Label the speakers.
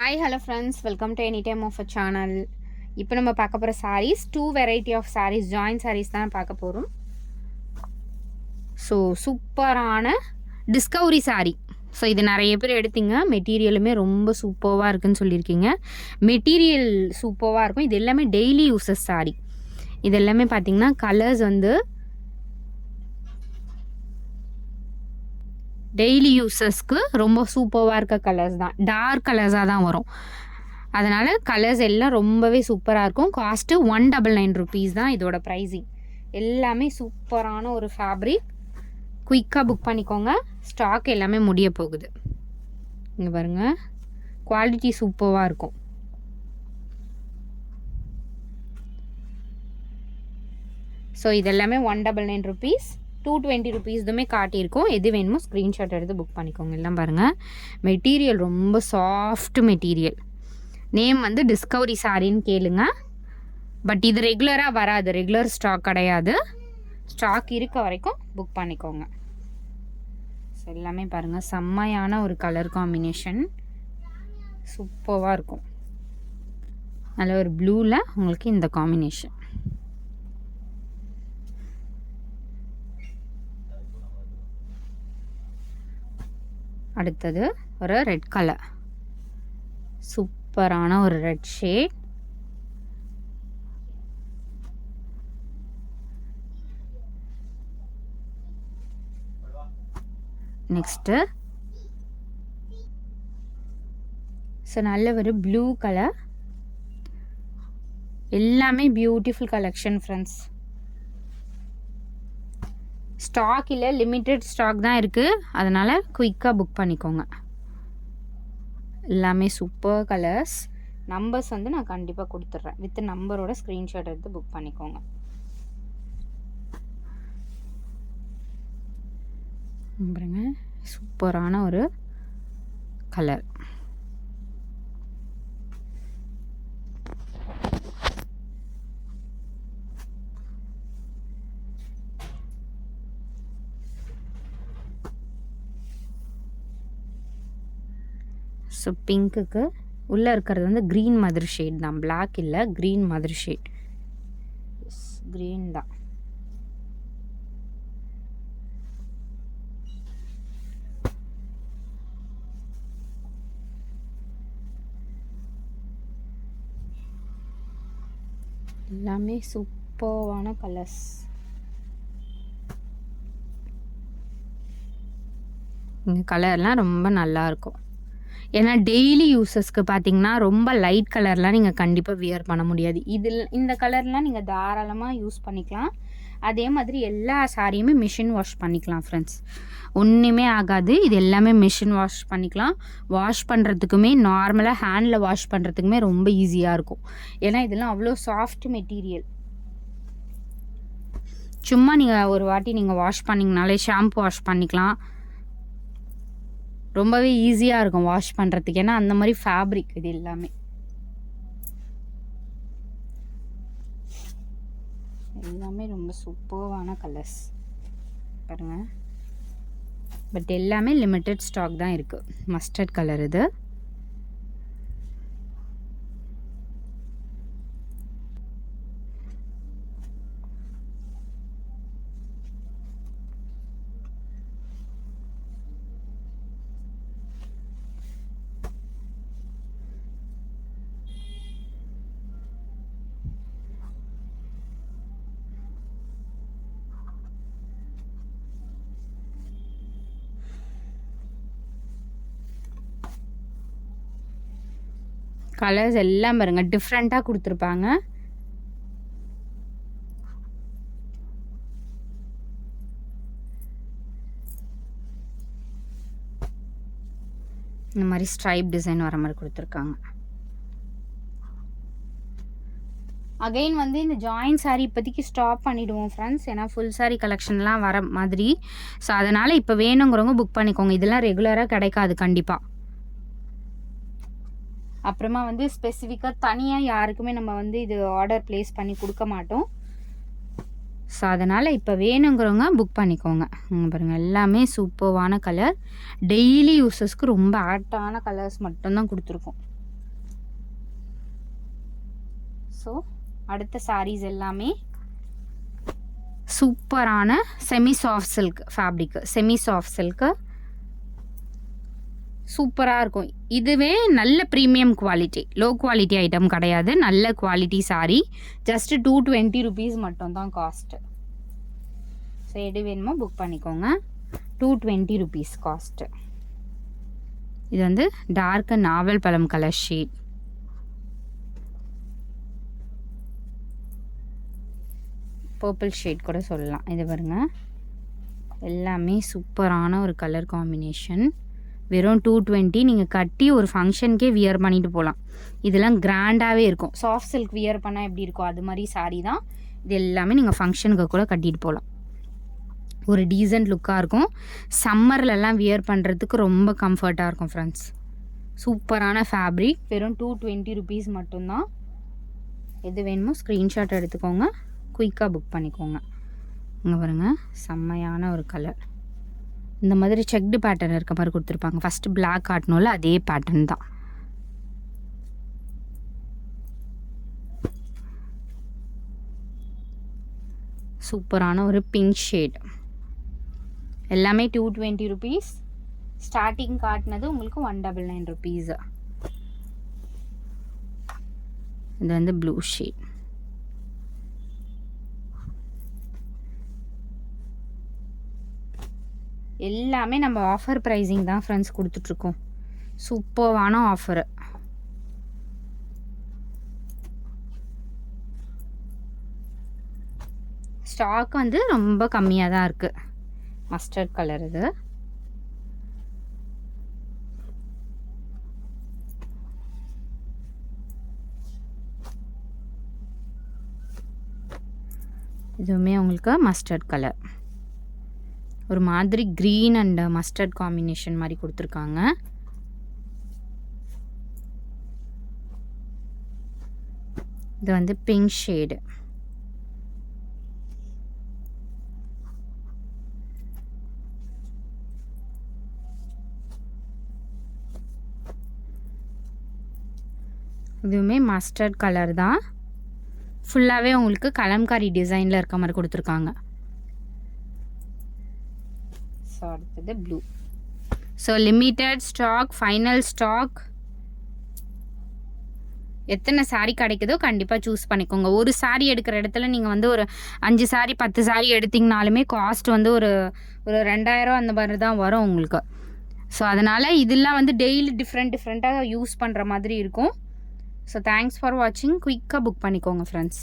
Speaker 1: Hi hello friends, welcome to any time of a channel. இப்போ நம்ம பார்க்க போகிற sarees 2 variety of sarees, join sarees தான் பார்க்க போகிறோம். ஸோ சூப்பரான டிஸ்கவரி சாரீ. ஸோ இது நிறைய பேர் எடுத்தீங்க, மெட்டீரியலுமே ரொம்ப சூப்பராக இருக்குன்னு சொல்லியிருக்கீங்க. மெட்டீரியல் சூப்பராக இருக்கும். இது எல்லாமே டெய்லி யூசஸ் சாரீ. இது எல்லாமே பார்த்தீங்கன்னா கலர்ஸ் வந்து டெய்லி யூஸஸ்க்கு ரொம்ப சூப்பராக இருக்க கலர்ஸ் தான், டார்க் கலர்ஸாக தான் வரும். அதனால் கலர்ஸ் எல்லாம் ரொம்பவே சூப்பராக இருக்கும். காஸ்ட்டு 199 ருபீஸ் தான் இதோட ப்ரைஸிங். எல்லாமே சூப்பரான ஒரு ஃபேப்ரிக். குயிக்காக புக் பண்ணிக்கோங்க, ஸ்டாக் எல்லாமே முடிய போகுது. இங்கே பாருங்கள், குவாலிட்டி சூப்பராக இருக்கும். ஸோ இதெல்லாமே 199 ருபீஸ். 220 ருபீஸ் இதுவுமே காட்டியிருக்கோம். எது வேணுமோ ஸ்க்ரீன்ஷாட் எடுத்து புக் பண்ணிக்கோங்க. எல்லாம் பாருங்கள், மெட்டீரியல் ரொம்ப சாஃப்ட் மெட்டீரியல். நேம் வந்து டிஸ்கவரி சாரின்னு கேளுங்க. பட் இது ரெகுலராக வராது, ரெகுலர் ஸ்டாக் கிடையாது. ஸ்டாக் இருக்க வரைக்கும் புக் பண்ணிக்கோங்க. ஸோ எல்லாமே பாருங்கள், செம்மையான ஒரு கலர் காம்பினேஷன், சூப்பராக இருக்கும். நல்ல ஒரு ப்ளூவில் உங்களுக்கு இந்த காம்பினேஷன். அடுத்தது ஒரு ரெட் கலர், சூப்பரான ஒரு ரெட் ஷேட். நெக்ஸ்ட்டு ஸோ நல்ல ஒரு ப்ளூ கலர். எல்லாமே பியூட்டிஃபுல் கலெக்ஷன் ஃப்ரெண்ட்ஸ். ஸ்டாக் இல்லை, லிமிட்டட் ஸ்டாக் தான் இருக்குது. அதனால் குயிக்காக புக் பண்ணிக்கோங்க. எல்லாமே சூப்பர் கலர்ஸ். நம்பர்ஸ் வந்து நான் கண்டிப்பாக கொடுத்துட்றேன். வித் நம்பரோட ஸ்க்ரீன்ஷாட் எடுத்து புக் பண்ணிக்கோங்க. பாருங்க, சூப்பரான ஒரு கலர். ஸோ பிங்க்குக்கு உள்ளே இருக்கிறது வந்து க்ரீன் மாதிரி ஷேட் தான், பிளாக் இல்லை, க்ரீன் மாதிரி ஷேட். க்ரீன் தான். எல்லாமே சூப்பரான கலர்ஸ். இந்த கலர்லாம் ரொம்ப நல்லாயிருக்கும். ஏன்னா டெய்லி யூஸஸ்க்கு பார்த்தீங்கன்னா ரொம்ப லைட் கலர்லாம் நீங்கள் கண்டிப்பாக வியர் பண்ண முடியாது. இந்த கலர்லாம் நீங்கள் தாராளமாக யூஸ் பண்ணிக்கலாம். அதே மாதிரி எல்லா சாரியுமே மிஷின் வாஷ் பண்ணிக்கலாம் ஃப்ரெண்ட்ஸ். ஒன்றுமே ஆகாது. இது எல்லாமே மிஷின் வாஷ் பண்ணிக்கலாம். வாஷ் பண்ணுறதுக்குமே நார்மலாக ஹேண்டில் வாஷ் பண்ணுறதுக்குமே ரொம்ப ஈஸியாக இருக்கும். ஏன்னா இதெல்லாம் அவ்வளோ சாஃப்ட் மெட்டீரியல். சும்மா நீங்கள் ஒரு வாட்டி நீங்கள் வாஷ் பண்ணிங்கனாலே, ஷாம்பு வாஷ் பண்ணிக்கலாம், ரொம்பவே ஈஸியாக இருக்கும் வாஷ் பண்ணுறதுக்கு. ஏன்னா அந்த மாதிரி ஃபேப்ரிக் இது எல்லாமே. எல்லாமே ரொம்ப சூப்பரான கலர்ஸ் பாருங்கள். பட் எல்லாமே லிமிட்டட் ஸ்டாக் தான் இருக்குது. மஸ்டர்ட் கலர் இது. கலர்ஸ் எல்லாம் பாருங்கள், டிஃப்ரெண்ட்டாக கொடுத்துருப்பாங்க. இந்த மாதிரி ஸ்ட்ரைப் டிசைன் வர மாதிரி கொடுத்துருக்காங்க. அகெயின் வந்து இந்த ஜாயின் சாரீ இப்போதைக்கு ஸ்டாப் பண்ணிவிடுவோம் ஃப்ரெண்ட்ஸ். ஏன்னா ஃபுல் சாரீ கலெக்ஷன்லாம் வர மாதிரி. ஸோ அதனால் இப்போ வேணுங்கிறவங்க புக் பண்ணிக்கோங்க. இதெல்லாம் ரெகுலராக கிடைக்காது கண்டிப்பாக. அப்புறமா வந்து ஸ்பெசிஃபிக்காக தனியாக யாருக்குமே நம்ம வந்து இது ஆர்டர் ப்ளேஸ் பண்ணி கொடுக்க மாட்டோம். ஸோ அதனால் இப்போ வேணுங்கிறவங்க புக் பண்ணிக்கோங்க. பாருங்கள், எல்லாமே சூப்பரான கலர். டெய்லி யூஸஸ்க்கு ரொம்ப ஆப்டான கலர்ஸ் மட்டும்தான் கொடுத்துருக்கோம். ஸோ அடுத்த சாரீஸ் எல்லாமே சூப்பரான semi soft silk fabric. Semi soft silk சூப்பராக இருக்கும். இதுவே நல்ல premium quality, low quality item கிடையாது. நல்ல குவாலிட்டி சாரீ. ஜஸ்ட்டு 220 rupees மட்டும்தான் காஸ்ட்டு. ஸோ எது வேணுமோ புக் பண்ணிக்கோங்க. 220 rupees காஸ்ட்டு. இது வந்து டார்க் நாவல் பழம் கலர் ஷேட். பர்பிள் ஷேட் கூட சொல்லலாம். இது பாருங்க, எல்லாமே சூப்பரான ஒரு கலர் காம்பினேஷன். வெறும் 220. நீங்கள் கட்டி ஒரு ஃபங்க்ஷனுக்கே வியர் பண்ணிட்டு போகலாம். இதெல்லாம் கிராண்டாகவே இருக்கும். சாஃப்ட் சில்க் வியர் பண்ணால் எப்படி இருக்கும் அது மாதிரி சாரீ தான் இது. எல்லாமே நீங்கள் ஃபங்க்ஷனுக்கு கூட கட்டிட்டு போகலாம். ஒரு டீசன்ட் லுக்காக இருக்கும். சம்மர்லலாம் வியர் பண்ணுறதுக்கு ரொம்ப கம்ஃபர்ட்டாக இருக்கும் ஃப்ரெண்ட்ஸ். சூப்பரான ஃபேப்ரிக். வெறும் 220 rupees மட்டும்தான். எது வேணுமோ ஸ்க்ரீன்ஷாட் எடுத்துக்கோங்க, குயிக்காக புக் பண்ணிக்கோங்க. இங்கே பாருங்கள், செம்மையான ஒரு கலர். இந்த மாதிரி செக்டு பேட்டர்ன் இருக்க மாதிரி கொடுத்துருப்பாங்க. ஃபஸ்ட்டு பிளாக் காட்டணும்ல, அதே பேட்டர்ன் தான். சூப்பரான ஒரு பிங்க் ஷேட். எல்லாமே 220 rupees. ஸ்டார்டிங் காட்டினது உங்களுக்கு 199 rupees. இது வந்து ப்ளூ ஷேட். எல்லாமே நம்ம ஆஃபர் ப்ரைஸிங் தான் ஃப்ரெண்ட்ஸ் கொடுத்துட்ருக்கோம். சூப்பரான ஆஃபரு. ஸ்டாக் வந்து ரொம்ப கம்மியாக தான் இருக்குது. மஸ்டர்ட் கலர் இது. இதுவுமே உங்களுக்கு மஸ்டர்ட் கலர். ஒரு மாதிரி க்ரீன் அண்ட் மஸ்டர்ட் காம்பினேஷன் மாதிரி கொடுத்துருக்காங்க. இது வந்து பிங்க் ஷேடு. இதுவுமே மஸ்டர்ட் கலர் தான். ஃபுல்லாகவே உங்களுக்கு கலம்காரி டிசைனில் இருக்க மாதிரி கொடுத்துருக்காங்க. ஸோ அடுத்தது blue. So limited stock, final stock. எத்தனை சாரீ கிடைக்குதோ கண்டிப்பாக சூஸ் பண்ணிக்கோங்க. ஒரு சாரீ எடுக்கிற இடத்துல நீங்கள் வந்து ஒரு 5 சாரீ 10 சாரீ எடுத்திங்கனாலுமே காஸ்ட் வந்து ஒரு 2000 அந்த மாதிரி தான் வரும் உங்களுக்கு. ஸோ அதனால் இதெல்லாம் வந்து டெய்லி டிஃப்ரெண்ட்டாக யூஸ் பண்ணுற மாதிரி இருக்கும். ஸோ தேங்க்ஸ் ஃபார் வாட்சிங். குயிக்காக புக் பண்ணிக்கோங்க ஃப்ரெண்ட்ஸ்.